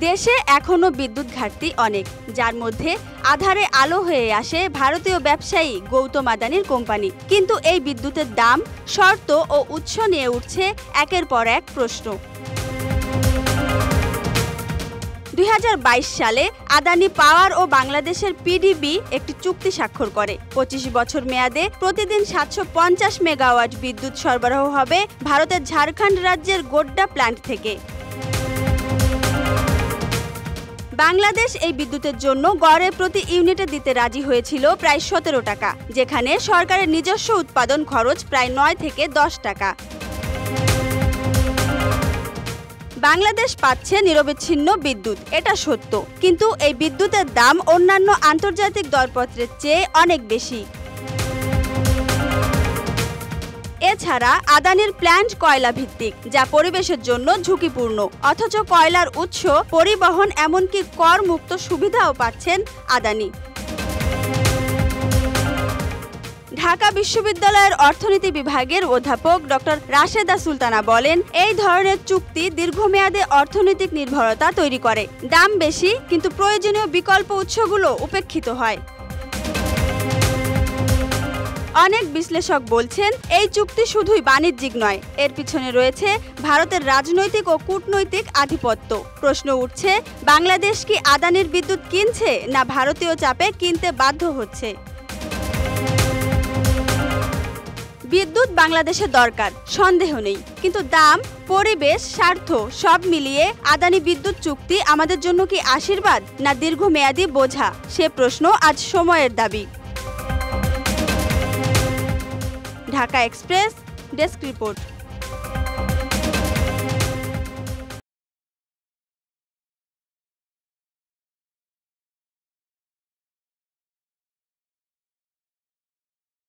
দেশে এখনো বিদ্যুৎ ঘাটতি অনেক, যার মধ্যে আধারে আলো হয়ে আসে ভারতীয় ব্যবসায়ী গৌতম আদানির কোম্পানি। কিন্তু এই বিদ্যুতের দাম, শর্ত ও উৎস নিয়ে উঠছে একের পর এক প্রশ্ন। 2022 সালে আদানি পাওয়ার ও বাংলাদেশের পিডিবি একটি চুক্তি স্বাক্ষর করে। 25 বছর মেয়াদে প্রতিদিন 750 মেগাওয়াট বিদ্যুৎ সরবরাহ হবে ভারতের ঝাড়খণ্ড রাজ্যের গোড্ডা প্ল্যান্ট থেকে। বাংলাদেশ এই বিদ্যুতের জন্য গড়ে প্রতি ইউনিটে দিতে রাজি হয়েছিল প্রায় 17 টাকা, যেখানে সরকারের নিজস্ব উৎপাদন খরচ প্রায় 9 থেকে 10 টাকা। বাংলাদেশ পাচ্ছে নিরবিচ্ছিন্ন বিদ্যুৎ, এটা সত্য, কিন্তু এই বিদ্যুতের দাম অন্যান্য আন্তর্জাতিক দরপত্রের চেয়ে অনেক বেশি। এছাড়া আদানির প্ল্যান্ট কয়লা ভিত্তিক, যা পরিবেশের জন্য ঝুঁকিপূর্ণ, অথচ কয়লার উৎস, পরিবহন এমনকি কর মুক্ত সুবিধাও পাচ্ছেন আদানি। ঢাকা বিশ্ববিদ্যালয়ের অর্থনীতি বিভাগের অধ্যাপক ডক্টর রাশেদা সুলতানা বলেন, এই ধরনের চুক্তি দীর্ঘমেয়াদে অর্থনৈতিক নির্ভরতা তৈরি করে। দাম বেশি, কিন্তু প্রয়োজনীয় বিকল্প উৎসগুলো উপেক্ষিত হয়। অনেক বিশ্লেষক বলছেন, এই চুক্তি শুধুই বাণিজ্যিক নয়, এর পিছনে রয়েছে ভারতের রাজনৈতিক ও কূটনৈতিক আধিপত্য। প্রশ্ন উঠছে, বাংলাদেশ কি আদানির বিদ্যুৎ কিনছে, না ভারতীয় চাপে কিনতে বাধ্য হচ্ছে? বিদ্যুৎ বাংলাদেশের দরকার, সন্দেহ নেই, কিন্তু দাম, পরিবেশ, স্বার্থ সব মিলিয়ে আদানি বিদ্যুৎ চুক্তি আমাদের জন্য কি আশীর্বাদ, না দীর্ঘমেয়াদী বোঝা? সে প্রশ্ন আজ সময়ের দাবি। Dhaka express desk report.